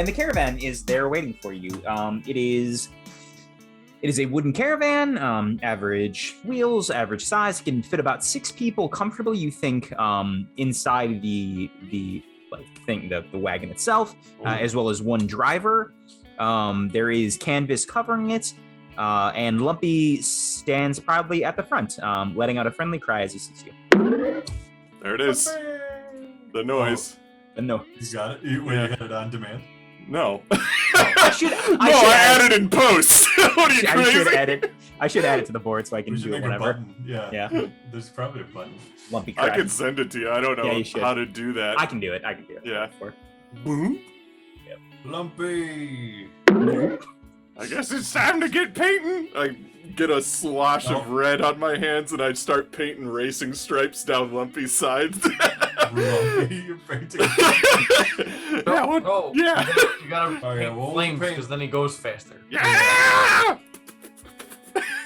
and the caravan is there waiting for you. It is a wooden caravan, average wheels, average size. It can fit about 6 people comfortably. You think inside the wagon itself, as well as 1 driver. There is canvas covering it, and Lumpy stands proudly at the front, letting out a friendly cry as he sees you. There it is. The noise. The noise. You got it? When you had it on demand? No. I added in post. What are you crazy? I should add it to the board so I can do it whenever. Yeah. There's probably a button. Lumpy cry. I can send it to you. I don't know how to do that. I can do it. Yeah. Boom. Yep. Lumpy. I guess it's time to get painting. I get a slosh of red on my hands and I start painting racing stripes down Lumpy's sides. Lumpy, you're painting. Yeah. You gotta paint flames because then he goes faster. Yeah!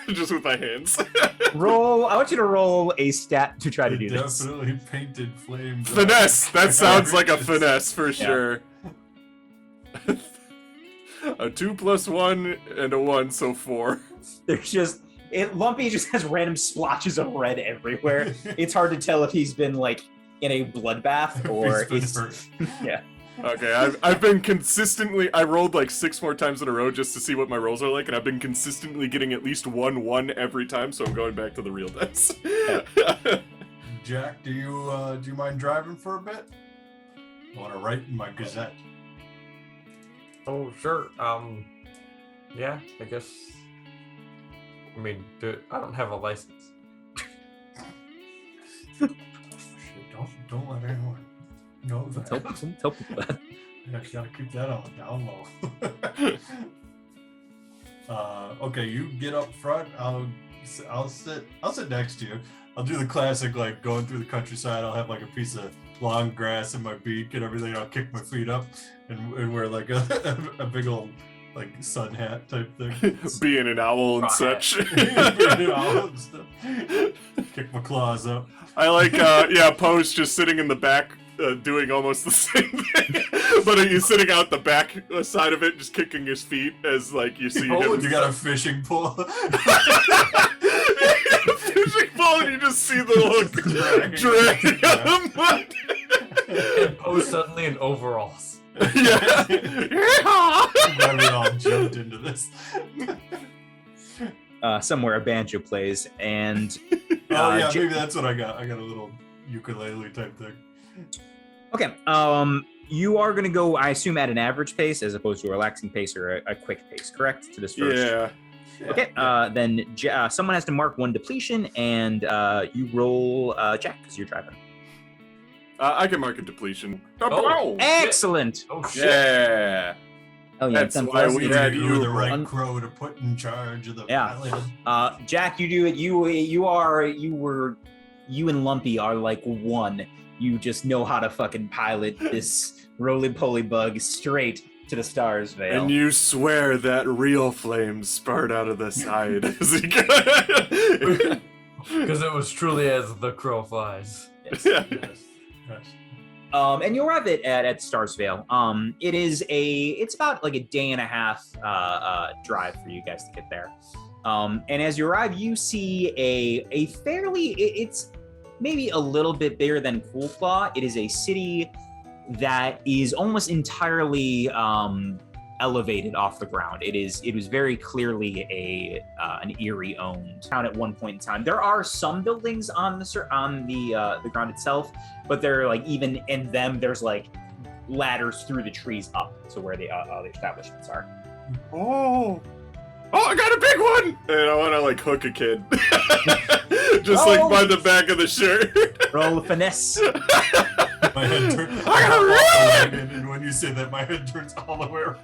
Just with my hands. I want you to roll a stat to try to do this. Definitely painted flames. Finesse. That sounds like a finesse for sure. A 2 + 1 and a 1, so 4. There's Lumpy just has random splotches of red everywhere. It's hard to tell if he's been like in a bloodbath or yeah. Okay, I've been consistently. I rolled like 6 more times in a row just to see what my rolls are like, and I've been consistently getting at least 1 every time. So I'm going back to the real dice. Jack, do you mind driving for a bit? I want to write in my Gazette. Oh, sure. Yeah, I guess. I mean, I don't have a license. Don't let anyone know that. Don't tell people that. Yeah, you gotta keep that on the down low. Okay, you get up front. I'll sit next to you. I'll do the classic, like going through the countryside. I'll have like a piece of long grass in my beak and everything. I'll kick my feet up and wear like a big old like sun hat type thing. Being an owl and such. Being an owl and stuff. Kick my claws up. I like, Poe's just sitting in the back, doing almost the same thing. But he's sitting out the back side of it, just kicking his feet as like you see him. You got a fishing pole. Fishing pole, and you just see the little drag on the mud. And Poe suddenly in overalls. Yeah. Glad we all jumped into this. Somewhere a banjo plays, and maybe that's what I got. I got a little ukulele type thing. Okay, you are gonna go, I assume, at an average pace as opposed to a relaxing pace or a quick pace, correct? To this first. Yeah. Okay. Then someone has to mark 1 depletion, and you roll Jack because you're driving. I can mark a depletion. Oh, excellent! Oh shit! Yeah. Oh yeah, That's why we had you the right crow to put in charge of the pilot. Jack, you do it. You and Lumpy are like one. You just know how to fucking pilot this roly-poly bug straight to the stars, Vale. And you swear that real flames spurt out of the side as he goes. Because it was truly as the crow flies. Yes. Yes. And you arrive at Starsvale. It's about like a day and a half drive for you guys to get there. And as you arrive, you see a fairly, it's maybe a little bit bigger than Coolclaw. It is a city that is almost entirely elevated off the ground. It was very clearly an Erie-owned town at one point in time. There are some buildings on the ground itself, but they're like, even in them, there's like ladders through the trees up to where the establishments are. Oh, I got a big one! And I want to like hook a kid, just like by the back of the shirt. Roll finesse. My head turns. I got a real one! And when you say that, my head turns all the way around.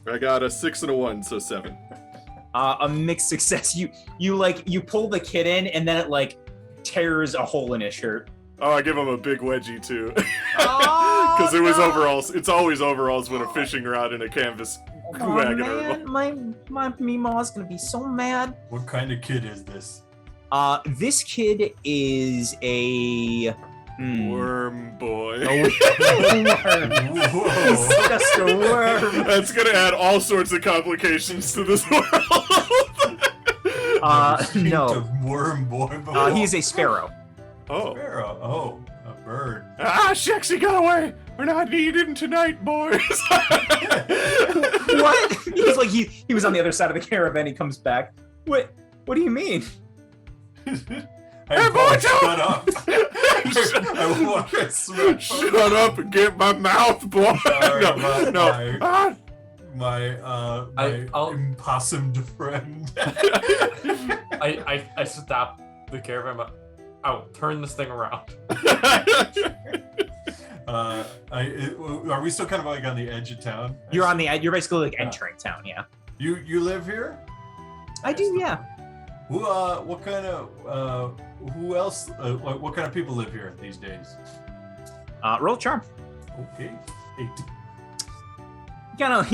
I got a 6 and a 1, so 7. A mixed success. You pull the kid in, and then it like tears a hole in his shirt. Oh, I give him a big wedgie too. Because it was overalls. It's always overalls when a fishing rod and a canvas wagon. Man, my Meemaw's gonna be so mad. What kind of kid is this? This kid is a Worm boy. Worm. He's just a worm. That's gonna add all sorts of complications to this world. No. Worm boy. He's a sparrow. Oh. Sparrow. Oh, a bird. Ah, Shexy got away. We're not needing tonight, boys. What? He's like he was on the other side of the caravan. He comes back. What do you mean? Hey, boy, shut up. I want to smack. Shut up and get my mouth, boy. Sorry No, about no. my- Ah, my I'll- impossimed friend. I stop the caravan, but I'll turn this thing around. Are we still kind of like on the edge of town? You're on the edge. You're basically like entering town. Yeah. You live here? I do. Yeah. What kind of who else? What kind of people live here these days? Roll charm. Okay, 8. Kind of.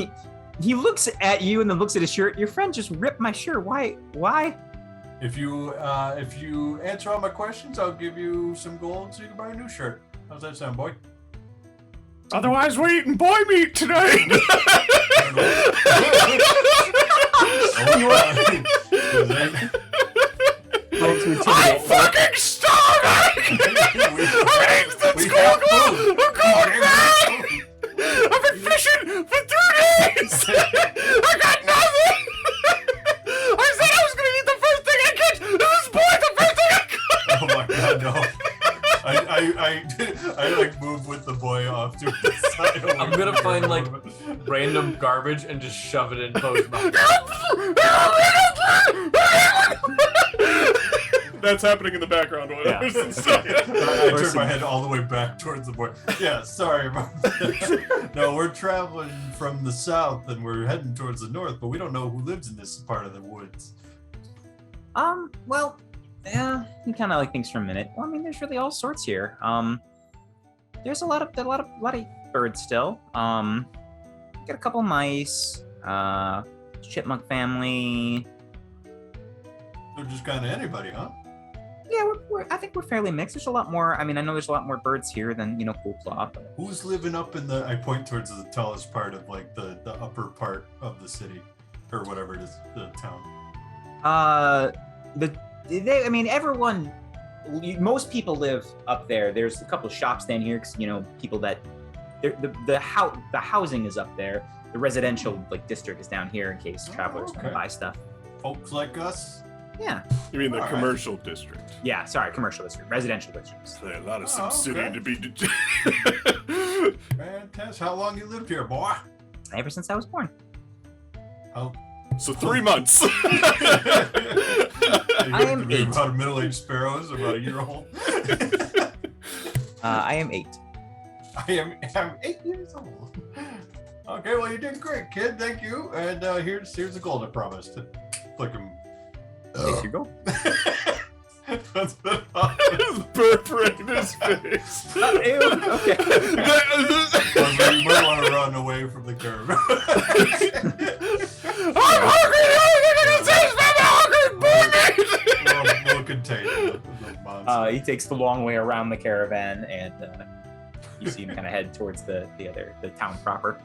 He looks at you and then looks at his shirt. Your friend just ripped my shirt. Why? If you answer all my questions, I'll give you some gold so you can buy a new shirt. How's that sound, boy? Otherwise, we're eating boy meat tonight. I'm fucking starving! I'm going back! I've been fishing for 2 days! I got nothing! I said I was gonna eat the first thing I catch! This boy, the first thing I catch! Oh my god, no. I like move with the boy off to the side. I'm gonna find like random garbage and just shove it in Poe's mouth. That's happening in the background. Yeah. I turned my head all the way back towards the boy. Yeah, sorry about that. No, we're traveling from the south and we're heading towards the north, but we don't know who lives in this part of the woods. Well, yeah. He kind of like thinks for a minute. Well, I mean, there's really all sorts here. There's a lot of birds still. Got a couple mice. Chipmunk family. So just kind of anybody, huh? Yeah, I think we're fairly mixed. There's a lot more. I mean, I know there's a lot more birds here than Cool Claw. But... Who's living up in the? I point towards the tallest part of like the upper part of the city, or whatever it is, the town. Everyone. Most people live up there. There's a couple of shops down here because people that the housing is up there. The residential district is down here in case travelers want to buy stuff. Folks like us. Yeah. You mean the All right. commercial district? Yeah. Sorry, commercial district, residential districts. A lot of Oh, city okay. to be. Fantastic. How long you lived here, boy? Ever since I was born. Oh. So 3 months. I am 8. About a middle-aged sparrows, about a year old. I am 8. I'm 8 years old. Okay, well you did great, kid. Thank you. And here's the gold I promised. Flick him. There you go. That's been His birth rate in his face. Ew, okay. You might want to run away from the caravan. I'm hungry! We'll contain the monster. He takes the long way around the caravan, and you see him kind of head towards the town proper.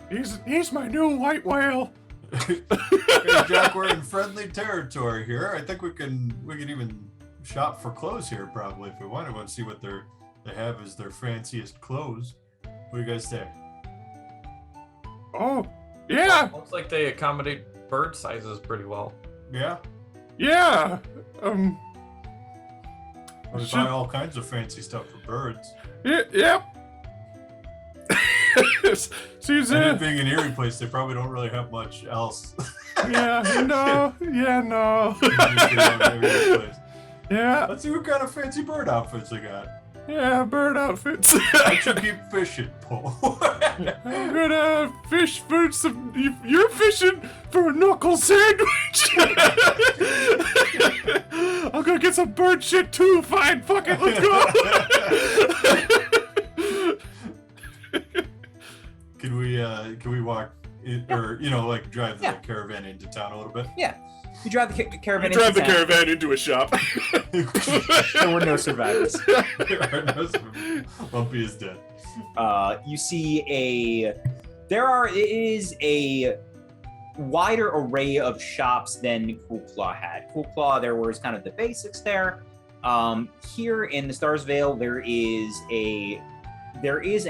He's my new white whale. Hey, Jack, we're in friendly territory here. I think we can even shop for clothes here probably if we want. I want to see what they have as their fanciest clothes. What do you guys say? Oh, yeah, Looks like they accommodate bird sizes pretty well. Yeah? yeah. We Should- buy all kinds of fancy stuff for birds. Yep. Seems And it being an eerie place, they probably don't really have much else. no. Yeah, Let's see what kind of fancy bird outfits they got. yeah, bird outfits. I should keep fishing, Paul. I'm gonna fish for some. You're fishing for a knuckle sandwich. I'm gonna get some bird shit too. Fine, fuck it, let's go. Can we walk, or drive the Yeah. caravan into town a little bit? Yeah. You drive the caravan. You drive into the town. caravan into a shop. There were no survivors. Lumpy is dead. You see it is a wider array of shops than Cool Claw had. Cool Claw, there was kind of the basics there. Here in the Stars Vale, there is a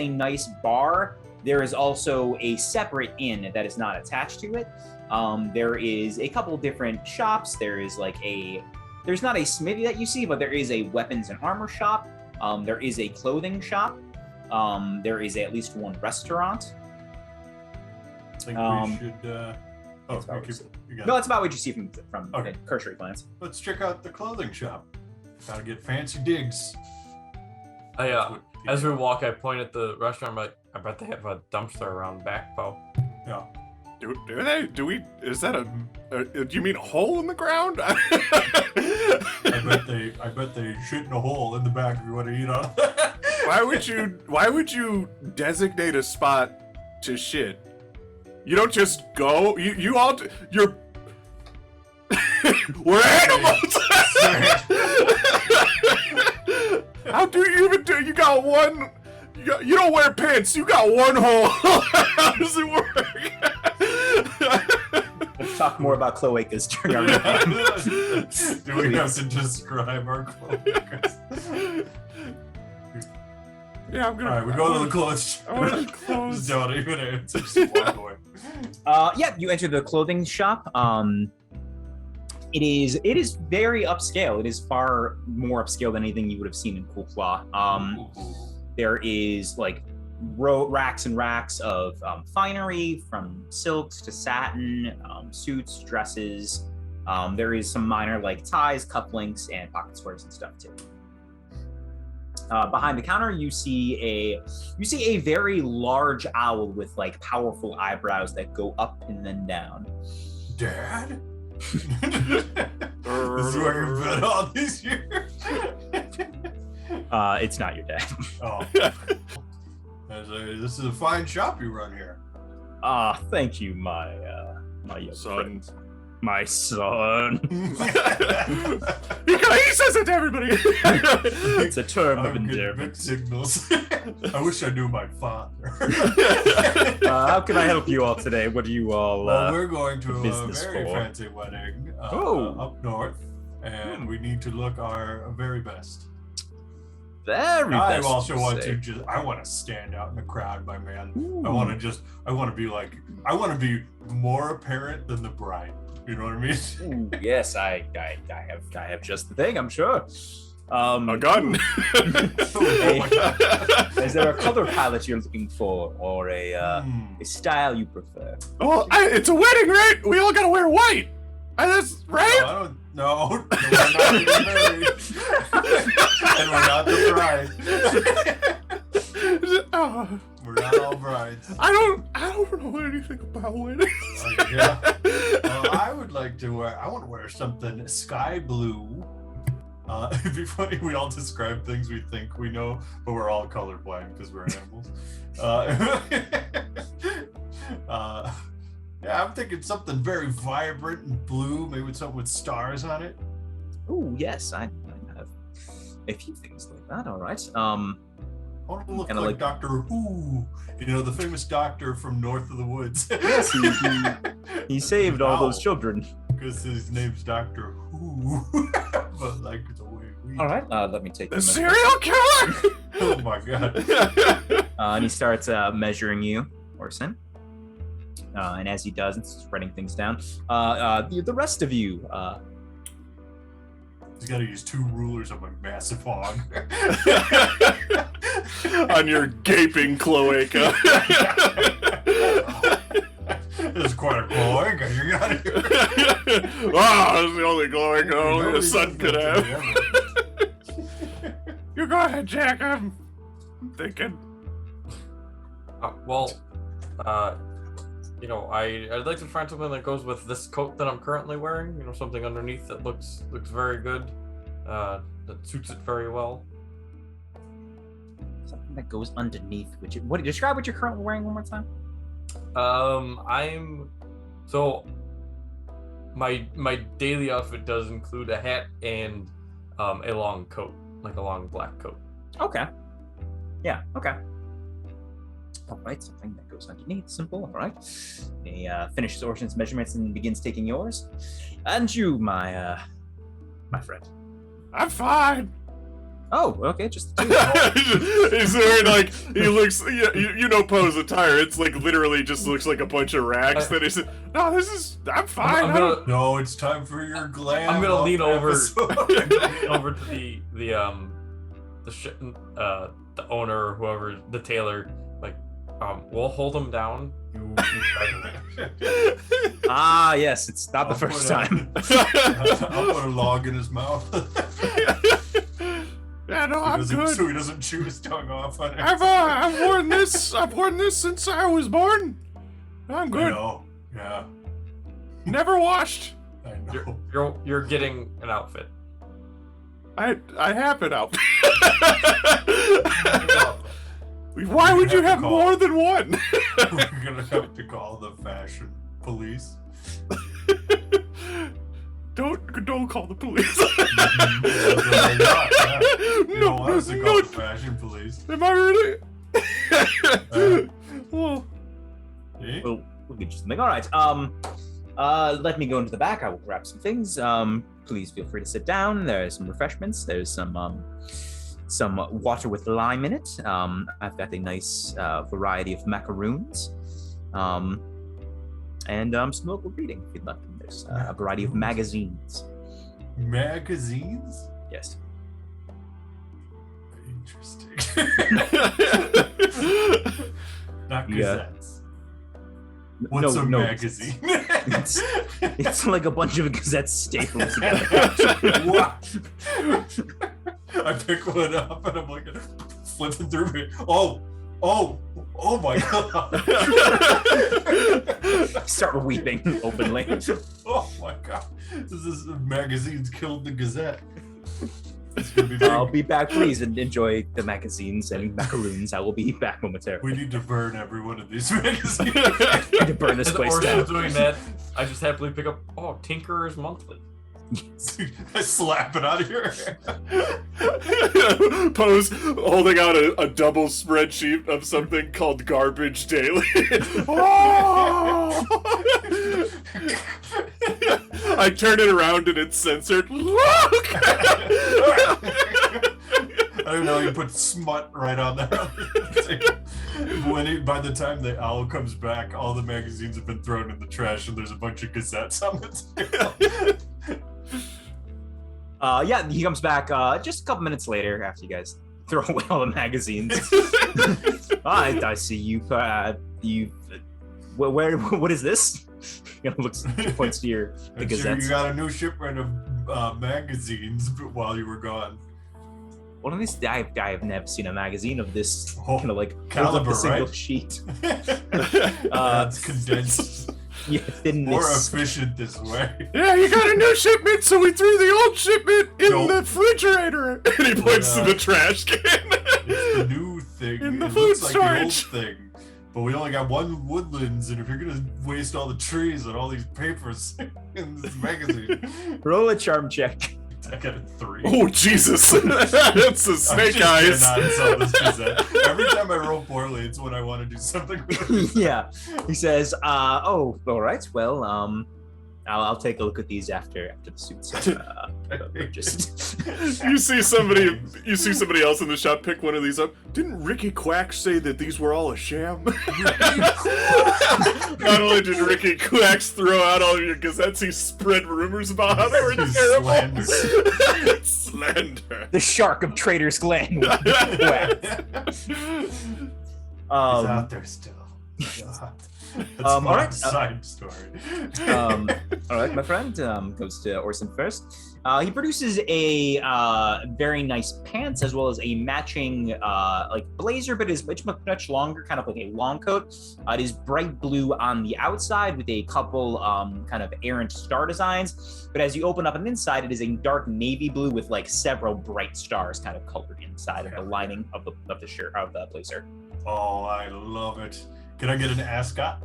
nice bar. There is also a separate inn that is not attached to it. There is a couple different shops. There's not a smithy that you see, but there is a weapons and armor shop. There is a clothing shop. There is at least one restaurant. I think we should. No, that's about what you see from Okay. the cursory glance. Let's check out the clothing shop. Gotta get fancy digs. As we walk, I point at the restaurant. I'm like, I bet they have a dumpster around back, Bo. Yeah. Do they? Do we? Is that do you mean a hole in the ground? I bet they shit in a hole in the back if you want to eat on. Why would you designate a spot to shit? You don't just go. You're. We're animals. How do you even do? You got one. You don't wear pants. You got one hole. How does it work? Let's talk more about cloacas during our review. Do we have to describe our cloacas? Yeah, I'm gonna. All right, we go to the clothes. I want to close. Just don't even answer. Just walk away. Yeah, you enter the clothing shop. It is very upscale. It is far more upscale than anything you would have seen in Cool Claw. There is like racks and racks of finery, from silks to satin, suits, dresses. There is some minor like ties, cufflinks, and pocket squares and stuff too. Behind the counter, you see a very large owl with like powerful eyebrows that go up and then down. Dad? This is where you've been all these years. It's not your dad. Oh. This is a fine shop you run here. Thank you, my young Son. friend. My son. He says it to everybody. It's a term of I'm getting endearment. mixed signals. I wish I knew my father. How can I help you all today? What do you all? Well, we're going to a business very for? fancy wedding Oh. up north, and we need to look our very best. Very I best also you want say. to I want to stand out in the crowd, my man. Ooh. I want to be more apparent than the bride. You know what I mean? Ooh, yes, I have just the thing. I'm sure. A gun. Oh my God. Is there a color palette you're looking for, or a style you prefer? Well, it's a wedding, right? We all gotta wear white. That's right. No, I don't. No, we're not getting married, and we're not the bride. Oh, We're not all brides. I don't know anything about weddings. Yeah. Well, I want to wear something sky blue. It'd be funny we all describe things we think we know, but we're all colorblind because we're animals. Yeah, I'm thinking something very vibrant and blue, maybe with something with stars on it. Oh yes, I have a few things like that. All right. I want to look Kinda like like- Dr. Who, the famous doctor from North of the Woods. Yes, he saved all those Ow. children. Because his name's Dr. Who. But like the way we. All right. Let me take The them. serial killer. Oh my God. And he starts measuring you, Orson. And as he does, it's writing things down. The rest of you. He's got to use 2 rulers on my massive hog. On your gaping cloaca. This is quite a cloaca you got here. That's the only cloaca only a son could have. You go ahead, Jack. I'm thinking. I'd like to find something that goes with this coat that I'm currently wearing. Something underneath that looks very good. That suits it very well. Something that goes underneath. Describe what you're currently wearing one more time. my daily outfit does include a hat and a long coat, like a long black coat. Okay. Yeah. Okay. All right. Something that goes underneath. Simple. All right. He finishes Orson's measurements and begins taking yours. And you, my friend. I'm fine. Oh, okay. Just the two. He's wearing like he looks. You know Poe's attire. It's like literally just looks like a bunch of rags. That he said, "No, this is. I'm fine." No, it's time for your glam. I'm gonna lean over episode. over to the owner or whoever, the tailor. Like, we'll hold him down. You Ah, yes. It's not the first time. I'll put a log in his mouth. Yeah, no, I'm good. So he doesn't chew his tongue off on it. I've worn this. I've worn this since I was born. I'm I good. know. Yeah, Never washed. I know. you're getting an outfit. I have it out. Why would you have more than one? We're gonna have to call the fashion police. Don't call the police. You don't want us to call the fashion police. Am I really? Well, Eh? We'll get you something. All right. Let me go into the back. I will grab some things. Please feel free to sit down. There's some refreshments. There's some water with lime in it. I've got a nice variety of macaroons. And some local reading if you'd like. There's a variety of magazines. Magazines? Yes. Interesting. Not Yeah. gazettes. What's a magazine? It's like a bunch of gazettes stapled together. What? I pick one up and I'm like flipping through it. Oh my god. Start weeping openly. Oh my god. This is magazines killed the Gazette. It's gonna be big. I'll be back, please, and enjoy the magazines and macaroons. I will be back momentarily. We need to burn every one of these magazines. to burn this As place Orson's down. doing that, I just happily pick up. Oh, Tinker's Monthly. I slap it out of your hand. Poe's holding out a double spreadsheet of something called Garbage Daily. Oh! I turn it around and it's censored. Look! I don't know, you put smut right on there. By the time the owl comes back, all the magazines have been thrown in the trash and there's a bunch of gazettes on the table. Yeah, he comes back just a couple minutes later after you guys throw away all the magazines. I see you. What is this? Points to the I'm sure gazettes. you got a new shipment of magazines while you were gone. One of these, I have never seen a magazine of this Oh, kind of like caliber, a single right? sheet. It's condensed. Yeah, More thinness. efficient this way. Yeah, you got a new shipment, so we threw the old shipment in Nope. the refrigerator. And he points to the trash can. It's the new thing. In the it food looks like the old storage. thing. But we only got one woodlands, and if you're gonna waste all the trees and all these papers in this magazine, Roll a charm check. I got a 3. Oh, Jesus. That's a snake eyes. Cannot sell this Gazette. Every time I roll poorly, it's when I want to do something with it. Yeah, he says, "Oh, all right. Well, I'll take a look at these after the suits are purchased." You see somebody else in the shop pick one of these up. Didn't Ricky Quack say that these were all a sham? Not only did Ricky Quacks throw out all your gazettes, he spread rumors about how they were He's terrible. slander. Slander. The shark of Trader's Glen. He's out there still. God. That's all my right, side story. All right, my friend goes to Orson first. He produces a very nice pants as well as a matching like blazer, but it's much longer, kind of like a long coat. It is bright blue on the outside with a couple kind of errant star designs. But as you open up on the inside, it is a dark navy blue with like several bright stars kind of colored inside of the lining of the shirt of the blazer. Oh, I love it. Can I get an ascot?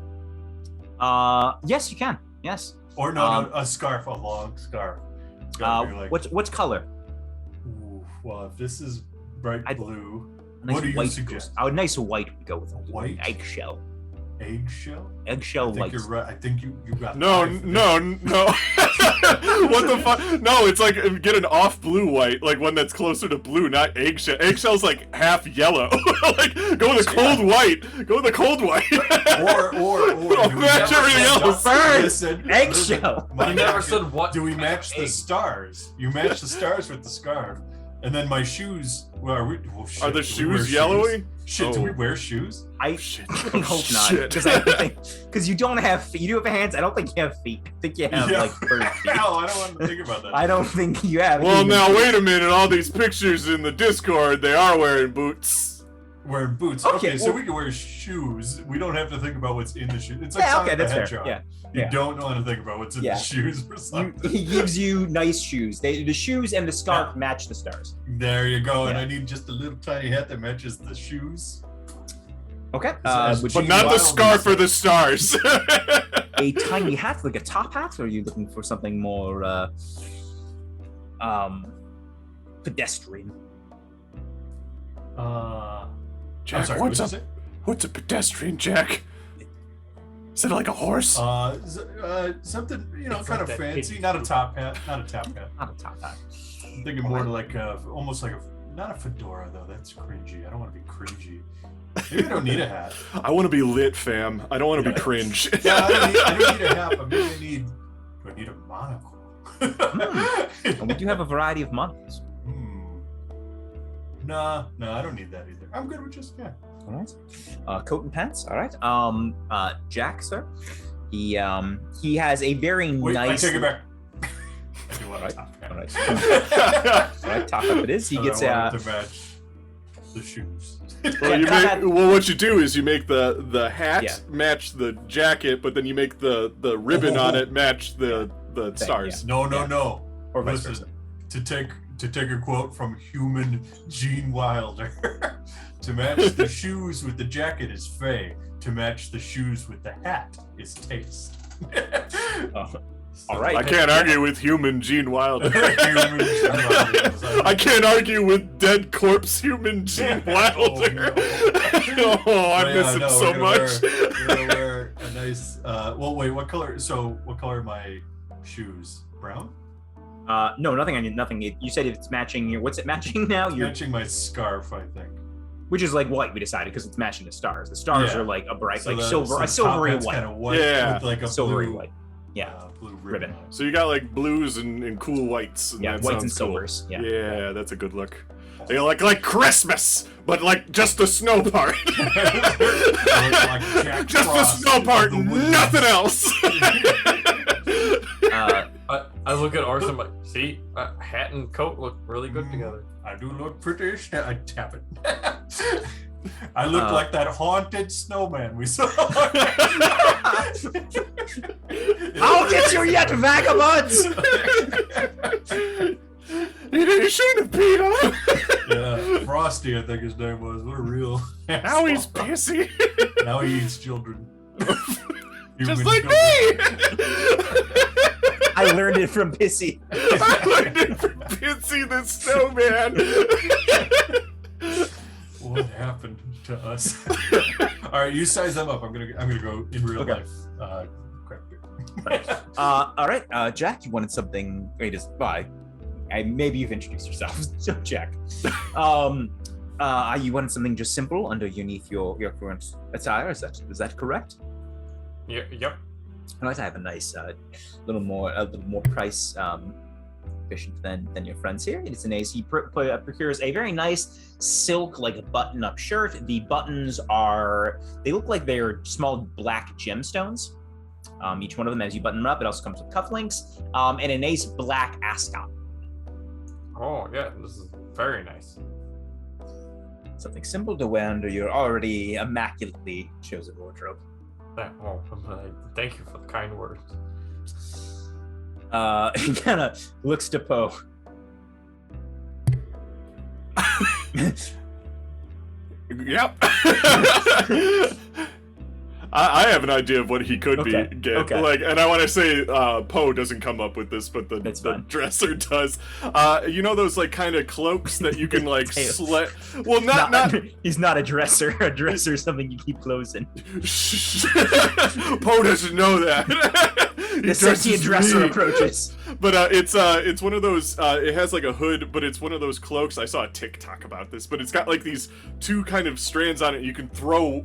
Yes, you can. Yes. Or no, a scarf, a long scarf. It's gotta be like, What's color? ooh, well, if this is bright blue, Nice what do you white suggest? A nice white would go with it. White? Eggshell. Eggshell? Eggshell I think white. you're right. I think you got No. What the fuck? No, it's like get an off blue white, like one that's closer to blue, not eggshell. Eggshell's like half yellow. Like go with a cold white. Go with a cold white. or I'll do we match never everything said- else. Listen, Eggshell. my You never jacket- said what. Do we match the egg. stars? You match the stars with the scarf, and then my shoes. Well, shit, Are the do we wear shoes yellowy? Shit, do Oh. we wear shoes? I Shit. really hope not, Shit. because you don't have feet. You do have hands. I don't think you have feet. I think you have like bird feet. No, I don't want to think about that. I don't think you have. Well, human now feet. wait a minute. All these pictures in the Discord, they are wearing boots. Wearing boots. Okay, Okay, so well- we can wear shoes. We don't have to think about what's in the shoes. It's like Yeah, Sonic okay, the that's fair. Hedgehog. Yeah, You yeah. don't want to think about what's in Yeah. the shoes for You, something. he gives you nice shoes. The shoes and the scarf match the stars. There you go. And Yeah. I need just a little tiny hat that matches the shoes. Okay. as- Would But you not the wildly scarf so. or the stars. a tiny hat, like a top hat, or are you looking for something more pedestrian? I'm Jack, sorry, what's what did up? you say? What's a pedestrian, Jack? Is it like a horse? Something, It's kind like of that fancy. kid- Not a top hat. Not a top hat. Not a top hat. I'm thinking more like almost like not a fedora though. That's cringy. I don't want to be cringy. Maybe I don't need a hat. I want to be lit, fam. I don't want to be Yeah. cringe. Yeah, I don't need a hat, but maybe do I need a monocle? And we do have a variety of models. No, I don't need that either. I'm good with just All right. Coat and pants. All right. Jack, sir. He has a very Wait, nice. I take it back. I do want a top hat. All right. All right. Top up it is. He So gets I want it to match the shoes. Well, what you do is you make the hat Yeah. match the jacket, but then you make the ribbon on it match the stars. No, Yeah. no. or vice Listen, versa. to take a quote from human Gene Wilder, to match the shoes with the jacket is fey. To match the shoes with the hat is taste. All right. I can't argue with human Gene Wilder. Human Gene Wilder. I can't argue with dead corpse human Gene Wilder. Oh, I miss him so much. We're gonna wear a nice. Well, wait. What color? So, what color are my shoes? Brown. No, nothing. I need nothing. You said it's matching your. What's it matching now? It's Your, matching my scarf, I think. which is like white. We decided because it's matching the stars. The stars Yeah. are like a bright, So like the- silver, so a the top silvery hat's white, kind of white Yeah. with like a silvery blue, white. Yeah. blue Ribbon. ribbon. on it. So you got like blues and cool whites. And Yeah, that whites and sounds cool. silvers. Yeah. Yeah, that's a good look. They like Christmas, but like just the snow part. Like Jack Just the Frost snow of part, the Woodlands. nothing else. I look at ours and I'm like, see, hat and coat look really good together. I do look pretty. I tap it. I look like that haunted snowman we saw. I'll get you yet, vagabonds! You shouldn't have peed on him. Yeah, Frosty, I think his name was. What a real. Now he's pissy. Now he eats children. Just Human like children. me. I learned it from Pissy. I learned it from Pitsy the snowman. What happened to us? All right, you size them up. I'm gonna go in real Okay. life. Craft beer. All right, Jack, you wanted something. Wait, maybe you've introduced yourself. So, Jack. You wanted something just simple underneath your current attire. Is that correct? Yeah, yep. All right, I have a nice, little more price efficient than your friends here. It's an ace. He procures a very nice silk, like a button-up shirt. The buttons they look like they're small black gemstones. Each one of them, as you button them up, it also comes with cufflinks, and a nice black ascot. Oh, yeah, this is very nice. Something simple to wear under your already immaculately chosen wardrobe. Thank you for the kind words. He kind of looks to Poe. Yep. I have an idea of what he could Okay, be. okay. Like, and I want to say Poe doesn't come up with this, but the fine. dresser does. You know those like kind of cloaks that you can like Tails. Well, not. He's not a dresser. A dresser is something you keep clothes in. Poe doesn't know that. The sentient dresser approaches. But it's one of those. It has like a hood, but it's one of those cloaks. I saw a TikTok about this, but it's got like these two kind of strands on it. You can throw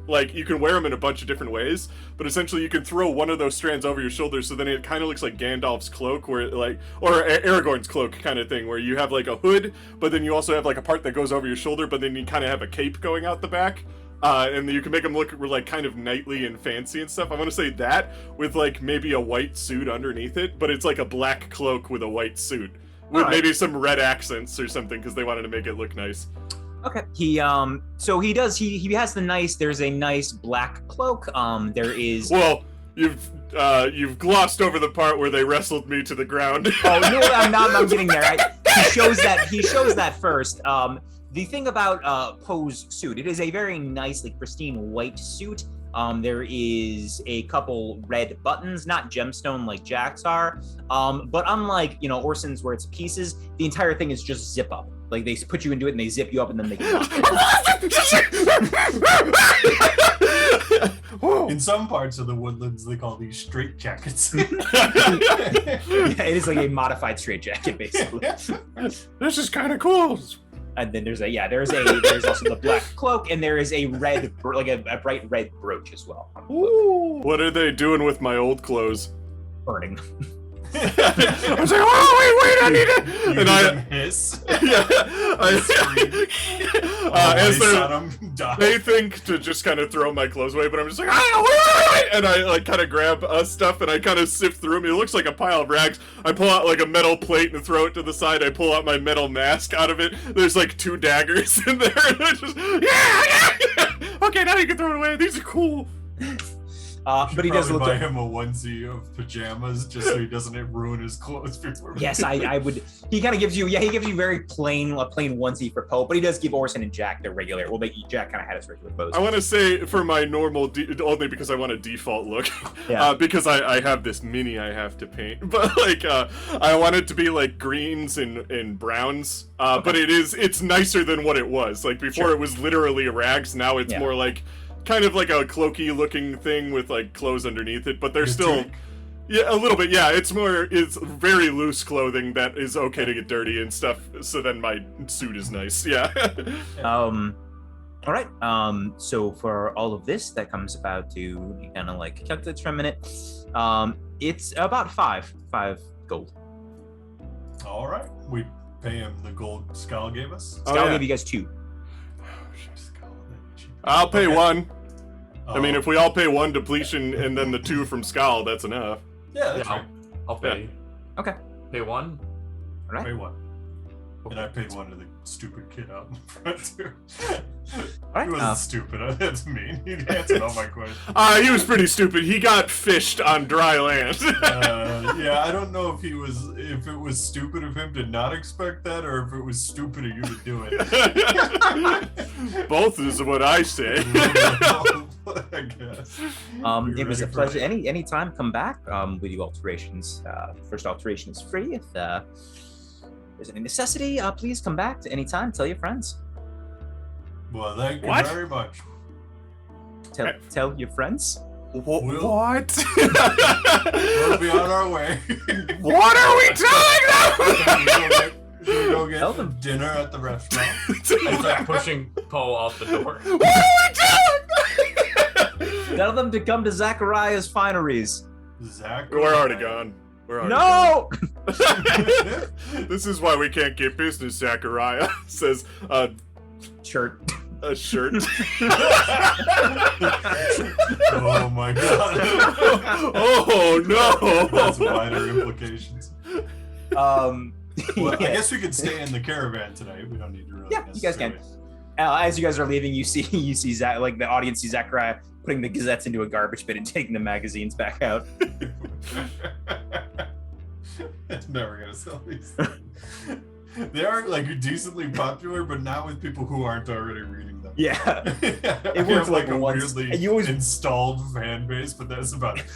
like you can wear them in a bunch of different ways, but essentially you can throw one of those strands over your shoulder, so then it kind of looks like Gandalf's cloak, where it, like, or Aragorn's cloak kind of thing, where you have like a hood, but then you also have like a part that goes over your shoulder, but then you kind of have a cape going out the back. And you can make them look like kind of knightly and fancy and stuff. I want to say that with like maybe a white suit underneath it, but it's like a black cloak with a white suit with maybe some red accents or something because they wanted to make it look nice. Okay. So he has there's a nice black cloak. There is. Well, you've glossed over the part where they wrestled me to the ground. Oh no, I'm getting there. He shows that first. The thing about Poe's suit, it is a very nicely pristine white suit. There is a couple red buttons, not gemstone like Jack's are, but unlike Orson's where it's pieces, the entire thing is just zip up. Like they put you into it and they zip you up and then they can In some parts of the woodlands, they call these straight jackets. Yeah, it is like a modified straitjacket basically. This is kind of cool. And then there's also the black cloak, and there is a red, like a bright red brooch as well. Ooh. What are they doing with my old clothes? Burning. I was like, oh wait, I need it. And I hiss. Yeah, as they think to just kind of throw my clothes away, but I'm just like, wait, and I like kind of grab stuff and I kind of sift through them. It looks like a pile of rags. I pull out like a metal plate and throw it to the side. I pull out my metal mask out of it. There's like 2 daggers in there, and I just yeah. Okay, now you can throw it away. These are cool. But he does look buy him a onesie of pajamas just so he doesn't ruin his clothes before. Yes, I would. He kind of gives you, he gives you very plain onesie for Poe, but he does give Orson and Jack their regular. Well, Jack kind of had his regular clothes. I want to say for my normal, only because I want a default look, because I have this mini I have to paint, but like I want it to be like greens and browns, but it's nicer than what it was. Like before, It was literally rags. Now it's more like. Kind of like a cloaky looking thing with like clothes underneath it, but they're still a little bit. Yeah, it's very loose clothing that is okay to get dirty and stuff, so then my suit is nice. Yeah. All right. So for all of this that comes about to kind of like calculate for a minute, it's about 5 gold. All right, we pay him the gold Skal gave us. Skal gave you guys 2. I'll pay 1. I mean, if we all pay 1 depletion and then the 2 from Skal, that's enough. Yeah, that's right. I'll pay. Okay. Pay 1. All right. Pay 1. And I paid 1 to the stupid kid out in front too. All right. He wasn't stupid. That's mean. He answered all my questions. He was pretty stupid. He got fished on dry land. Yeah, I don't know if it was stupid of him to not expect that, or if it was stupid of you to do it. Both is what I say. I guess. It was a pleasure. Any time, come back. We do alterations. First alteration is free. If there's any necessity, please come back to any time. Tell your friends. Well, thank you very much. Tell your friends. What? We'll be on our way. What are we telling them? Should we go get dinner at the restaurant? I start pushing Poe out the door. What are we doing? Tell them to come to Zachariah's Fineries. We're already gone. No! This is why we can't get business, Zachariah. Says, shirt. A shirt. Oh my god. Oh no. That's wider implications. Well, I guess we could stay in the caravan tonight. We don't need to really. Yeah, you guys can. As you guys are leaving, you see Zach, like the audience sees Zachariah putting the gazettes into a garbage bin and taking the magazines back out. It's never gonna sell these things. They are like decently popular, but not with people who aren't already reading them. Yeah. It worked works like like a once, weirdly and you always- installed fan base, but that's about it.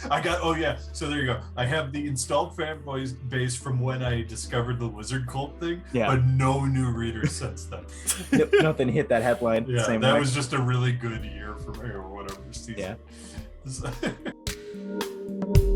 Oh yeah, so there you go. I have the installed fan base from when I discovered the wizard cult thing, Yeah. but no new readers since then. Nothing hit that headline. Yeah, Same that way. was just a really good year for me or whatever season. Yeah. Yeah.